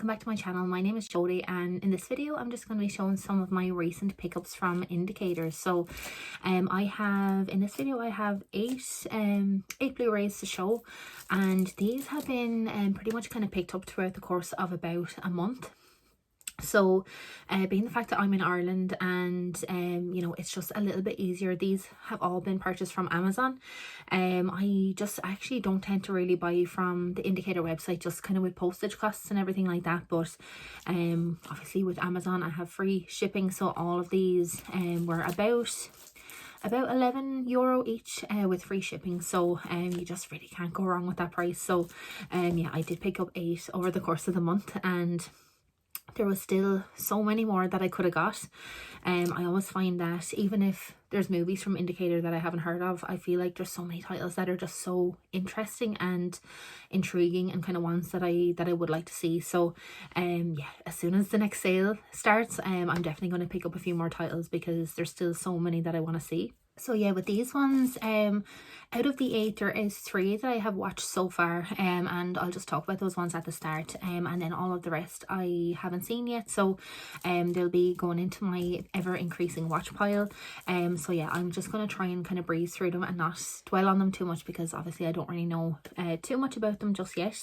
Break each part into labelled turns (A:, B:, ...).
A: welcome back to my channel. My name is Jodie, and in this video I'm just going to be showing some of my recent pickups from Indicators. So I have in this video I have eight Blu-rays to show, and these have been pretty much kind of picked up throughout the course of about a month. So being the fact that I'm in Ireland and you know, it's just a little bit easier, these have all been purchased from Amazon. I just actually don't tend to really buy from the Indicator website, just kind of with postage costs and everything like that, but obviously with Amazon I have free shipping, so all of these were about €11 each with free shipping, so you just really can't go wrong with that price. So yeah, I did pick up 8 over the course of the month, and there was still so many more that I could have got. I always find that even if there's movies from Indicator that I haven't heard of, I feel like there's so many titles that are just so interesting and intriguing and kind of ones that I would like to see. So yeah, as soon as the next sale starts, I'm definitely going to pick up a few more titles because there's still so many that I want to see. So yeah, with these ones, out of the 8 there is 3 that I have watched so far, and I'll just talk about those ones at the start, and then all of the rest I haven't seen yet, so they'll be going into my ever increasing watch pile. So yeah, I'm just going to try and kind of breeze through them and not dwell on them too much, because obviously I don't really know too much about them just yet.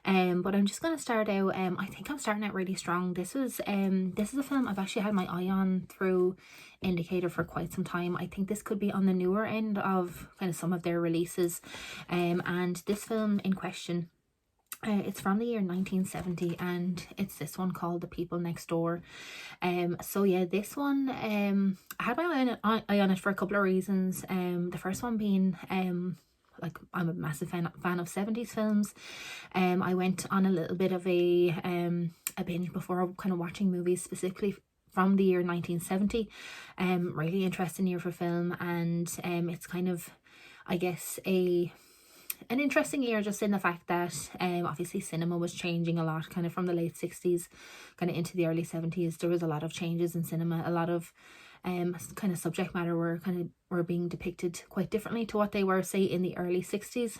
A: But I'm just going to start out, I think I'm starting out really strong. This is a film I've actually had my eye on through Indicator for quite some time. I think this could be on the newer end of kind of some of their releases, and this film in question, it's from the year 1970, and it's this one called The People Next Door. So yeah, this one I had my eye on it for a couple of reasons. The first one being like, I'm a massive fan of 70s films. I went on a little bit of a binge before kind of watching movies specifically from the year 1970. Really interesting year for film, and it's kind of, I guess, an interesting year just in the fact that obviously cinema was changing a lot kind of from the late 60s kind of into the early 70s. There was a lot of changes in cinema. A lot of kind of subject matter were being depicted quite differently to what they were, say, in the early 60s.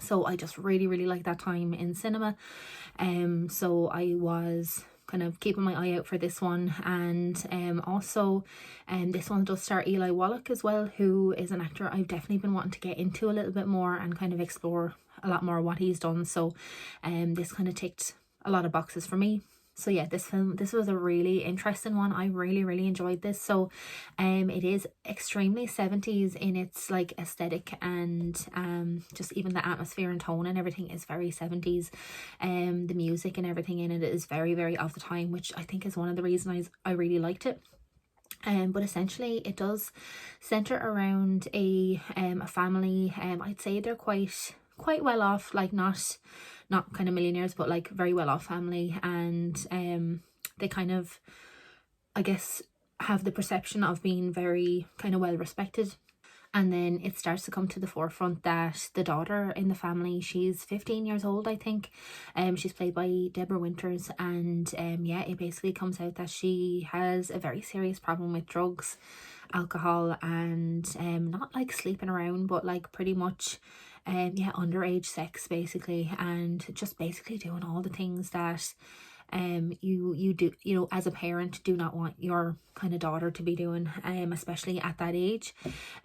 A: So I just really like that time in cinema. So I was kind of keeping my eye out for this one, and also this one does star Eli Wallach as well, who is an actor I've definitely been wanting to get into a little bit more and kind of explore a lot more what he's done. So this kind of ticked a lot of boxes for me. So yeah, this was a really interesting one. I really enjoyed this. So it is extremely 70s in its like aesthetic, and just even the atmosphere and tone and everything is very 70s. The music and everything in it is very of the time, which I think is one of the reasons I really liked it. But essentially it does center around a family. I'd say they're quite well off, like not kind of millionaires, but like very well off family, and they kind of, I guess, have the perception of being very kind of well respected. And then it starts to come to the forefront that the daughter in the family, she's 15 years old, I think. She's played by Deborah Winters, and yeah, it basically comes out that she has a very serious problem with drugs, alcohol, and not like sleeping around, but like pretty much yeah, underage sex basically, and just basically doing all the things that you do, you know, as a parent do not want your kind of daughter to be doing, especially at that age.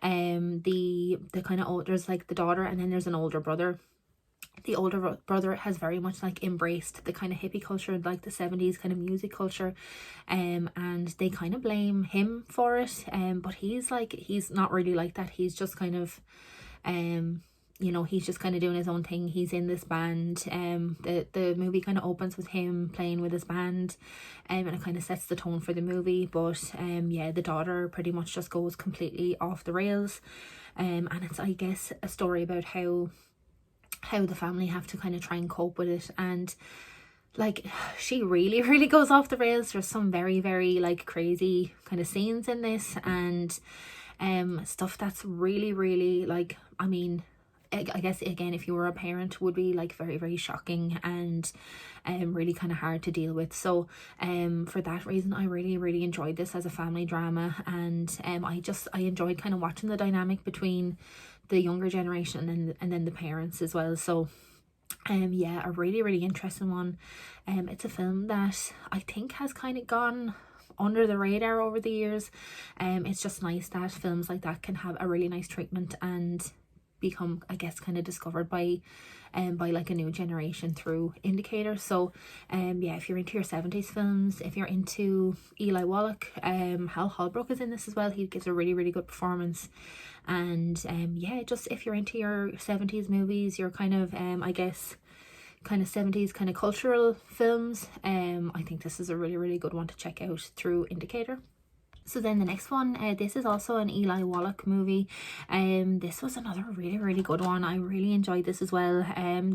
A: The kind of there's like the daughter, and then there's an older brother. The older brother has very much like embraced the kind of hippie culture, like the 70s kind of music culture, and they kind of blame him for it, but he's not really like that. He's just kind of you know, he's just kind of doing his own thing. He's in this band. The movie kind of opens with him playing with his band, and it kind of sets the tone for the movie. But yeah, the daughter pretty much just goes completely off the rails, and it's, I guess, a story about how the family have to kind of try and cope with it. And like, she really goes off the rails. There's some very like crazy kind of scenes in this, and stuff that's really like, I mean, I guess again, if you were a parent, would be like very shocking and really kind of hard to deal with. So for that reason, I really enjoyed this as a family drama, and I enjoyed kind of watching the dynamic between the younger generation and then the parents as well. So Yeah, a really, really interesting one. It's a film that I think has kind of gone under the radar over the years. It's just nice that films like that can have a really nice treatment and become, I guess, kind of discovered by like a new generation through indicators. So yeah, if you're into your 70s films, if you're into Eli Wallach, Hal Holbrook is in this as well. He gives a really, really good performance. And yeah, just if you're into your 70s movies, your kind of I guess kind of 70s kind of cultural films, I think this is a really, really good one to check out through indicator. So then the next one, this is also an Eli Wallach movie. This was another really, really good one. I really enjoyed this as well.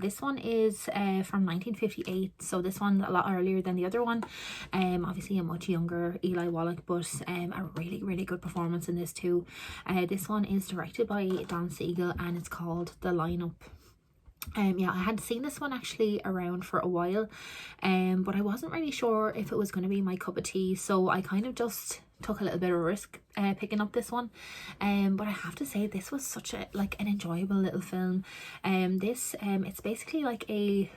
A: This one is from 1958, so this one a lot earlier than the other one. Obviously a much younger Eli Wallach, but a really, really good performance in this too. This one is directed by Don Siegel and it's called The Lineup. Yeah, I had seen this one actually around for a while, but I wasn't really sure if it was going to be my cup of tea, so I kind of just took a little bit of risk picking up this one. But I have to say this was such a an enjoyable little film. It's basically like a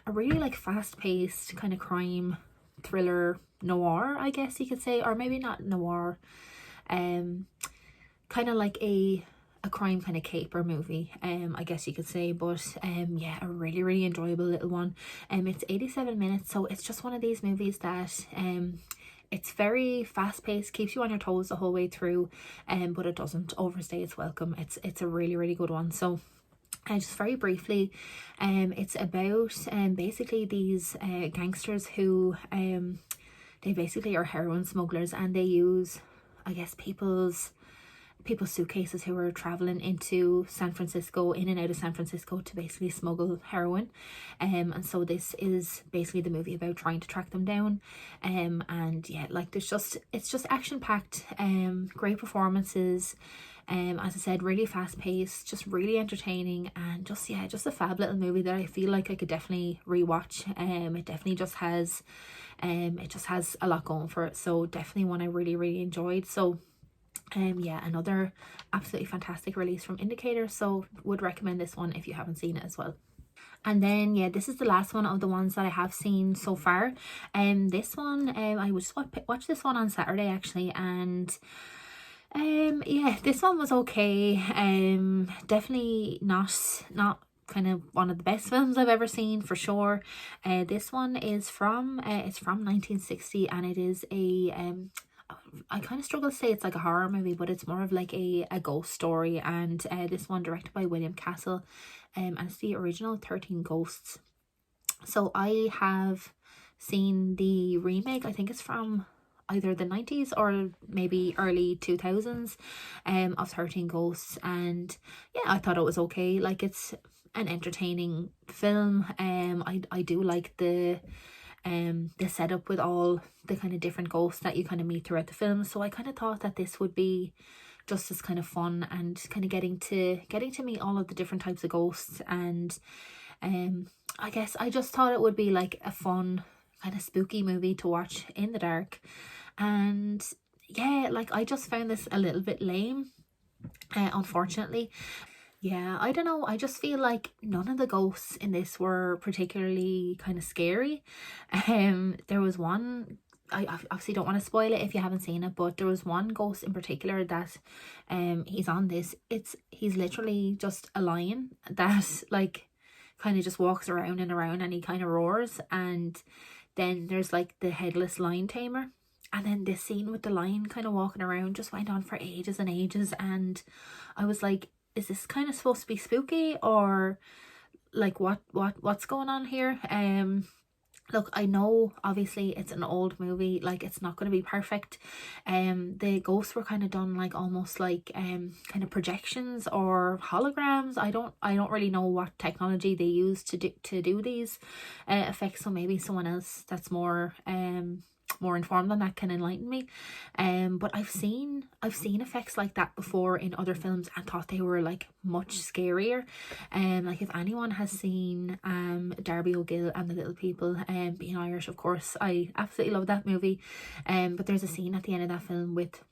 A: really like fast-paced kind of crime thriller noir, I guess you could say, or maybe not noir, kind of like a crime kind of caper movie, I guess you could say. But yeah, a really, really enjoyable little one. It's 87 minutes, so it's just one of these movies that it's very fast paced, keeps you on your toes the whole way through, but it doesn't overstay its welcome. It's a really, really good one. So just very briefly, it's about basically these gangsters who they basically are heroin smugglers, and they use, I guess, people's suitcases who are traveling into San Francisco, in and out of San Francisco, to basically smuggle heroin. And so this is basically the movie about trying to track them down. And yeah, like it's just action packed, great performances. As I said, really fast paced, just really entertaining, and just a fab little movie that I feel like I could definitely rewatch. It definitely just has a lot going for it. So definitely one I really, really enjoyed. So yeah, another absolutely fantastic release from Indicator, so would recommend this one if you haven't seen it as well. And then yeah, this is the last one of the ones that I have seen so far. This one, I just watched this one on Saturday actually, and yeah, this one was okay. Definitely not kind of one of the best films I've ever seen, for sure. This one is from it's from 1960, and it is a I kind of struggle to say it's like a horror movie, but it's more of like a ghost story. And this one directed by William Castle, and it's the original 13 Ghosts. So I have seen the remake, I think it's from either the 90s or maybe early 2000s, of 13 Ghosts. And yeah, I thought it was okay. Like, it's an entertaining film. I do like the setup with all the kind of different ghosts that you kind of meet throughout the film. So I kind of thought that this would be just as kind of fun, and kind of getting to meet all of the different types of ghosts. And I guess I just thought it would be like a fun kind of spooky movie to watch in the dark. And yeah, like I just found this a little bit lame, unfortunately. Yeah, I don't know. I just feel like none of the ghosts in this were particularly kind of scary. There was one, I obviously don't want to spoil it if you haven't seen it, but there was one ghost in particular that he's on this. He's literally just a lion that like kind of just walks around and around, and he kind of roars. And then there's like the headless lion tamer. And then this scene with the lion kind of walking around just went on for ages and ages, and I was like, is this kind of supposed to be spooky, or like what's going on here? Look, I know obviously it's an old movie, like it's not going to be perfect. The ghosts were kind of done like almost like kind of projections or holograms. I don't really know what technology they use to do these effects, so maybe someone else that's more informed on that can enlighten me. But I've seen effects like that before in other films and thought they were like much scarier. Like if anyone has seen Darby O'Gill and the Little People, being Irish of course, I absolutely love that movie. But there's a scene at the end of that film with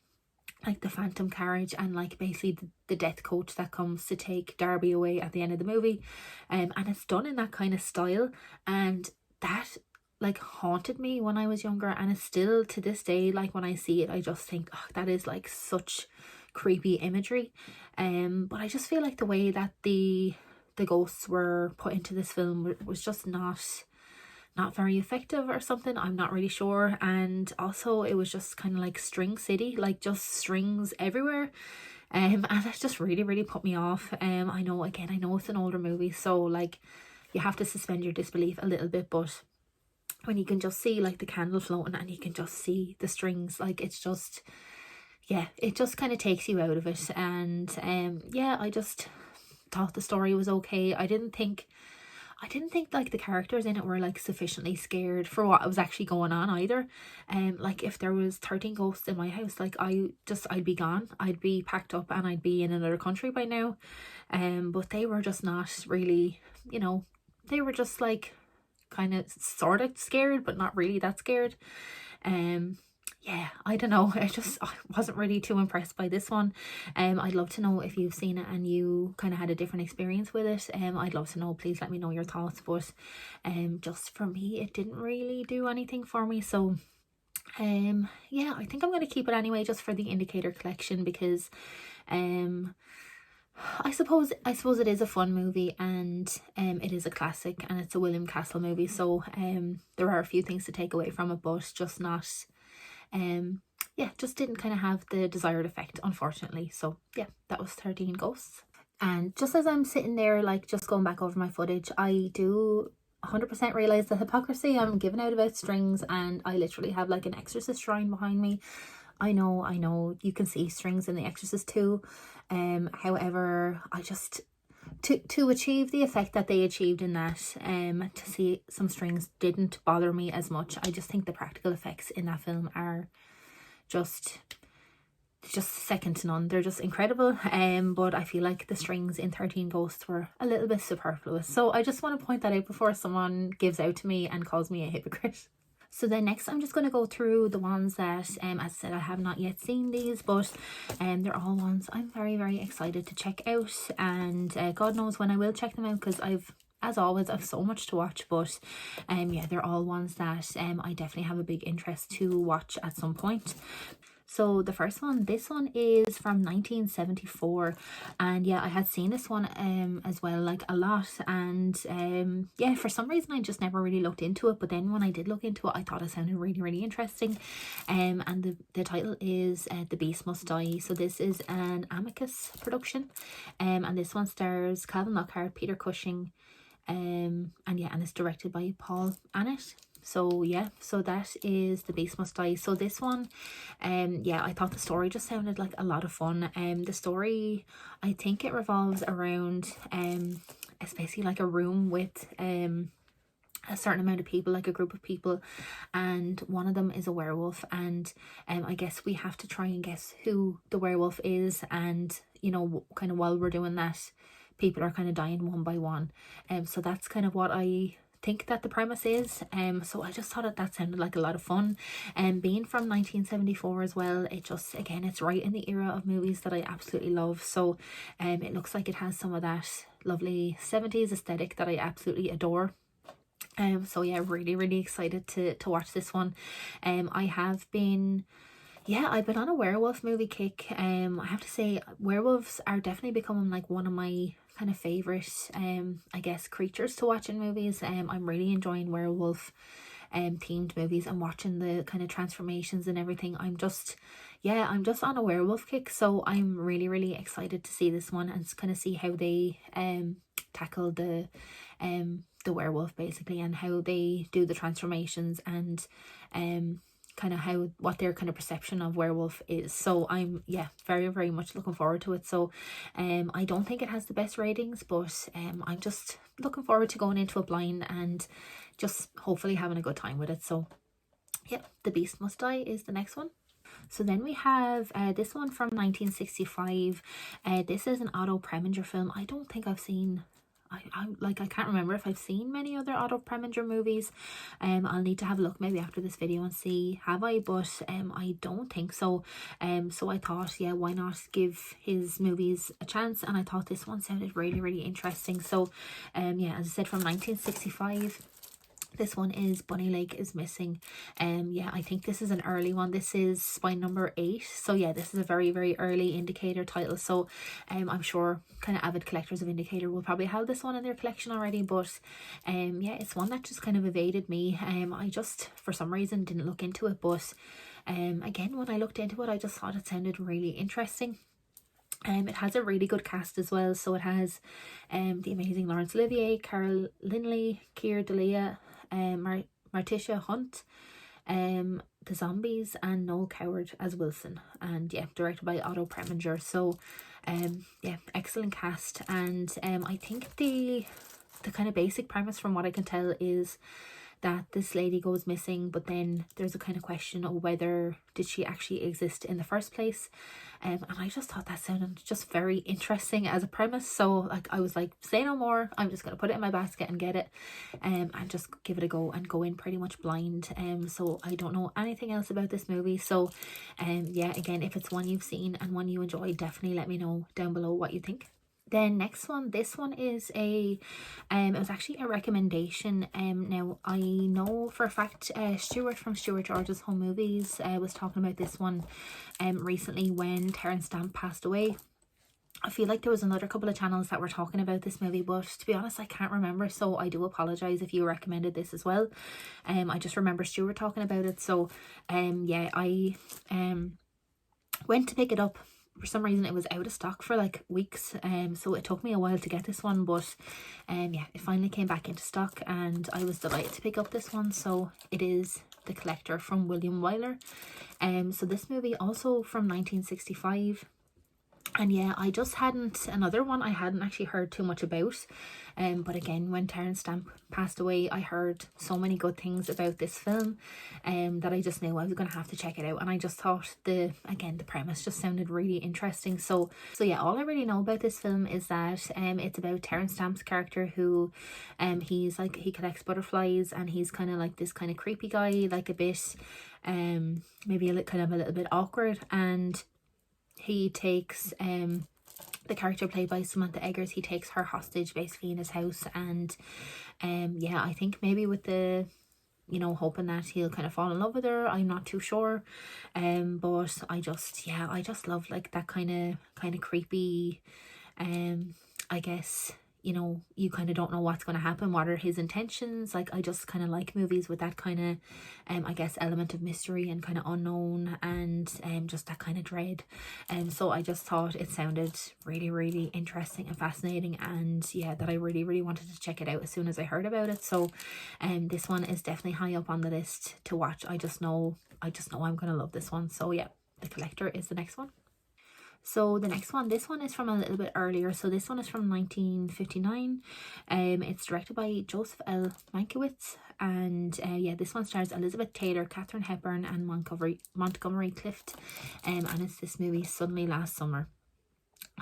A: like the phantom carriage and like basically the death coach that comes to take Darby away at the end of the movie. And it's done in that kind of style, and that like haunted me when I was younger, and it's still to this day, like when I see it I just think, oh, that is like such creepy imagery. But I just feel like the way that the ghosts were put into this film was just not very effective or something. I'm not really sure. And also it was just kind of like String City, like just strings everywhere. And that just really put me off. I know, again, I know it's an older movie, so like you have to suspend your disbelief a little bit, but when you can just see like the candle floating and you can just see the strings, like it's just, yeah, it just kind of takes you out of it. And yeah, I just thought the story was okay. I didn't think like the characters in it were like sufficiently scared for what was actually going on either. Like if there was 13 ghosts in my house, like I'd be gone. I'd be packed up and I'd be in another country by now. But they were just not really, you know, they were just like kind of sort of scared, but not really that scared. Yeah, I don't know. I wasn't really too impressed by this one. I'd love to know if you've seen it and you kind of had a different experience with it. I'd love to know. Please let me know your thoughts. But just for me, it didn't really do anything for me. So yeah, I think I'm going to keep it anyway, just for the indicator collection, because I suppose it is a fun movie, and it is a classic, and it's a William Castle movie, so there are a few things to take away from it, but just not yeah, just didn't kind of have the desired effect, unfortunately. So yeah, that was 13 Ghosts. And just as I'm sitting there like just going back over my footage, I do 100% realize the hypocrisy. I'm giving out about strings and I literally have like an Exorcist shrine behind me. I know you can see strings in The Exorcist too. However, I just to achieve the effect that they achieved in that, to see some strings didn't bother me as much. I just think the practical effects in that film are just second to none. They're just incredible. But I feel like the strings in 13 Ghosts were a little bit superfluous. So I just want to point that out before someone gives out to me and calls me a hypocrite. So then next I'm just going to go through the ones that, as I said, I have not yet seen these, but they're all ones I'm very excited to check out, and God knows when I will check them out, because as always, I've so much to watch. But yeah, they're all ones that I definitely have a big interest to watch at some point. So the first one, this one is from 1974, and yeah, I had seen this one as well, like a lot, and yeah, for some reason I just never really looked into it, but then when I did look into it, I thought it sounded really interesting. And the title is The Beast Must Die. So this is an Amicus production, and this one stars Calvin Lockhart, Peter Cushing, and yeah, and it's directed by Paul Annett. So yeah, so that is The Beast Must Die. So this one, yeah, I thought the story just sounded like a lot of fun. The story, I think it revolves around it's basically like a room with a certain amount of people, like a group of people, and one of them is a werewolf, and I guess we have to try and guess who the werewolf is, and you know, kind of while we're doing that, people are kind of dying one by one. So that's kind of what I think that the premise is. So I just thought that sounded like a lot of fun, and being from 1974 as well, it just, again, it's right in the era of movies that I absolutely love. So it looks like it has some of that lovely 70s aesthetic that I absolutely adore. So yeah, really excited to watch this one. I've been on a werewolf movie kick. I have to say, werewolves are definitely becoming like one of my kind of favorite I guess creatures to watch in movies. I'm really enjoying werewolf themed movies and watching the kind of transformations and everything. I'm just on a werewolf kick, so I'm really excited to see this one and kind of see how they tackle the werewolf basically, and how they do the transformations, and kind of what their kind of perception of werewolf is. So I'm very much looking forward to it. So I don't think it has the best ratings, but I'm just looking forward to going into it blind and just hopefully having a good time with it. So yeah, The Beast Must Die is the next one. So then we have this one from 1965. This is an Otto Preminger film. I don't think I've seen I can't remember if I've seen many other Otto Preminger movies. I'll need to have a look maybe after this video and see have I, but I don't think so. So I thought, yeah, why not give his movies a chance, and I thought this one sounded really interesting. So yeah, as I said, from 1965. This one is Bunny Lake is Missing. Yeah, I think this is an early one. This is spine number 8. So yeah, this is a very early Indicator title. So I'm sure kind of avid collectors of Indicator will probably have this one in their collection already. But yeah, it's one that just kind of evaded me. I just, for some reason, didn't look into it. But again, when I looked into it, I just thought it sounded really interesting. It has a really good cast as well. So it has the amazing Laurence Olivier, Carol Linley, Keir Dalia, Marticia Hunt, the Zombies, and Noel Coward as Wilson. And yeah, directed by Otto Preminger. So yeah, excellent cast. And I think the kind of basic premise, from what I can tell, is that this lady goes missing, but then there's a kind of question of whether did she actually exist in the first place. And I just thought that sounded just very interesting as a premise. So like, I was like, say no more, I'm just gonna put it in my basket and get it, and just give it a go and go in pretty much blind. So I don't know anything else about this movie. So yeah, again, if it's one you've seen and one you enjoy, definitely let me know down below what you think. Then next one, this one is a it was actually a recommendation. Now I know for a fact Stuart from Stuart George's Home Movies was talking about this one recently when Terence Stamp passed away. I feel like there was another couple of channels that were talking about this movie, but to be honest, I can't remember, so I do apologize if you recommended this as well. I just remember Stuart talking about it. So yeah, I went to pick it up. For some reason it was out of stock for like weeks, so it took me a while to get this one, but yeah, it finally came back into stock and I was delighted to pick up this one. So it is The Collector from William Wyler. So this movie also from 1965. And yeah, I just hadn't, another one I hadn't actually heard too much about. But again, when Terence Stamp passed away, I heard so many good things about this film that I just knew I was going to have to check it out. And I just thought the premise just sounded really interesting. So yeah, all I really know about this film is that it's about Terence Stamp's character who he's like, he collects butterflies, and he's kind of like this kind of creepy guy, like a bit maybe a little bit awkward. And he takes the character played by Samantha Eggers, he takes her hostage basically in his house. And yeah, I think maybe with the, you know, hoping that he'll kind of fall in love with her, I'm not too sure. But I just love like that kind of creepy, I guess, you know, you kind of don't know what's going to happen, what are his intentions. Like, I just kind of like movies with that kind of I guess element of mystery and kind of unknown, and just that kind of dread. So I just thought it sounded really interesting and fascinating, and yeah, that I really wanted to check it out as soon as I heard about it. So this one is definitely high up on the list to watch. I just know I'm gonna love this one. So yeah, The Collector is the next one. So the next one, this one is from a little bit earlier. So this one is from 1959. It's directed by Joseph L. Mankiewicz. And yeah, this one stars Elizabeth Taylor, Katharine Hepburn, and Montgomery Clift. And it's this movie, Suddenly Last Summer.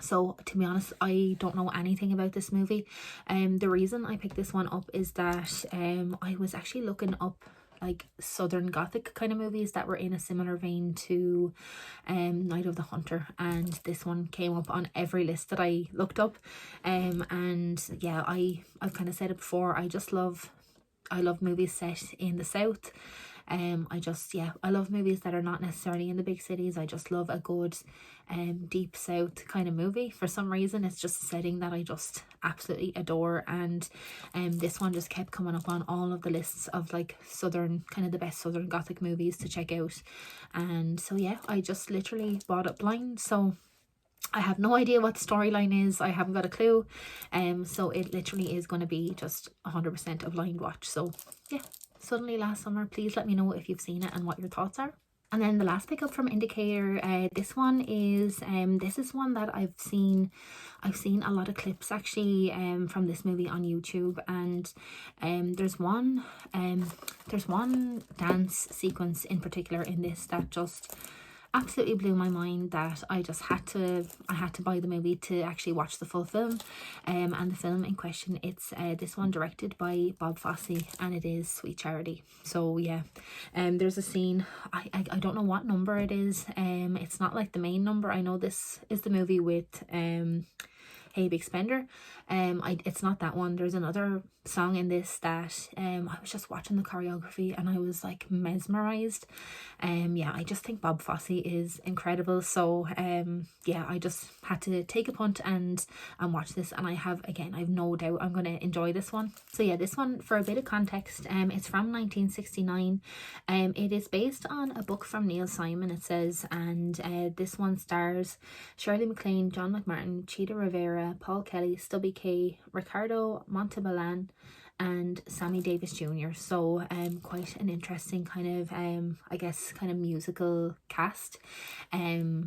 A: So to be honest, I don't know anything about this movie. The reason I picked this one up is that I was actually looking up like Southern Gothic kind of movies that were in a similar vein to Night of the Hunter, and this one came up on every list that I looked up. And yeah, I've kind of said it before, I love movies set in the South. I love movies that are not necessarily in the big cities. I just love a good deep South kind of movie. For some reason, it's just a setting that I just absolutely adore, and this one just kept coming up on all of the lists of like Southern, kind of the best Southern Gothic movies to check out. And so yeah, I just literally bought it blind. So I have no idea what the storyline is. I haven't got a clue. So it literally is going to be just 100% a blind watch. So yeah, Suddenly Last Summer. Please let me know if you've seen it and what your thoughts are. And then the last pickup from Indicator, this one is this is one that I've seen a lot of clips actually from this movie on YouTube, and there's one dance sequence in particular in this that just absolutely blew my mind that I had to buy the movie to actually watch the full film. And the film in question, it's this one directed by Bob Fosse, and it is Sweet Charity. So yeah, there's a scene, I don't know what number it is. It's not like the main number. I know this is the movie with Hey Big Spender. It's not that one. There's another song in this that I was just watching the choreography and I was like mesmerized. Yeah, I just think Bob Fosse is incredible. So yeah, I just had to take a punt and watch this, and I've no doubt I'm gonna enjoy this one. So yeah, this one, for a bit of context, it's from 1969. It is based on a book from Neil Simon, it says, and this one stars Shirley MacLaine, John McMartin, Cheetah Rivera, Paul Kelly, Stubby K, Ricardo Montalban, and Sammy Davis Jr. So quite an interesting kind of I guess kind of musical cast.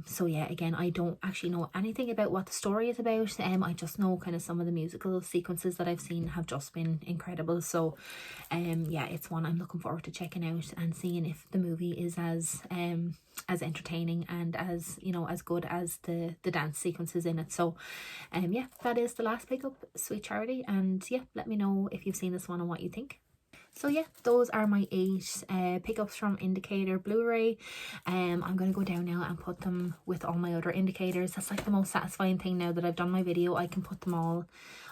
A: So yeah, again, I don't actually know anything about what the story is about. I just know kind of some of the musical sequences that I've seen have just been incredible. So yeah, it's one I'm looking forward to checking out and seeing if the movie is as entertaining and as, you know, as good as the dance sequences in it. So yeah, that is the last pickup, Sweet Charity, and yeah, let me know if you've seen this one and what you think. So yeah, those are my 8 pickups from Indicator Blu-ray. I'm going to go down now and put them with all my other indicators. That's like the most satisfying thing now that I've done my video. I can put them all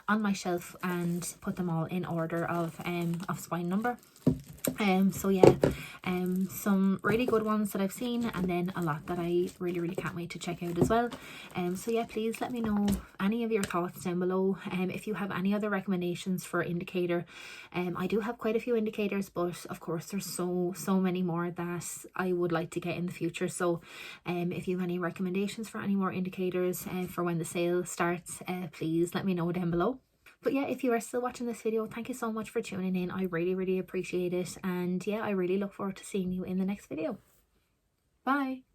A: on my shelf and put them all in order of spine number. So yeah, some really good ones that I've seen, and then a lot that I really can't wait to check out as well. So yeah, please let me know any of your thoughts down below. If you have any other recommendations for Indicator. I do have quite a few indicators, but of course there's so many more that I would like to get in the future. So if you have any recommendations for any more indicators for when the sale starts, please let me know down below. But yeah, if you are still watching this video, thank you so much for tuning in. I really appreciate it. And yeah, I really look forward to seeing you in the next video. Bye.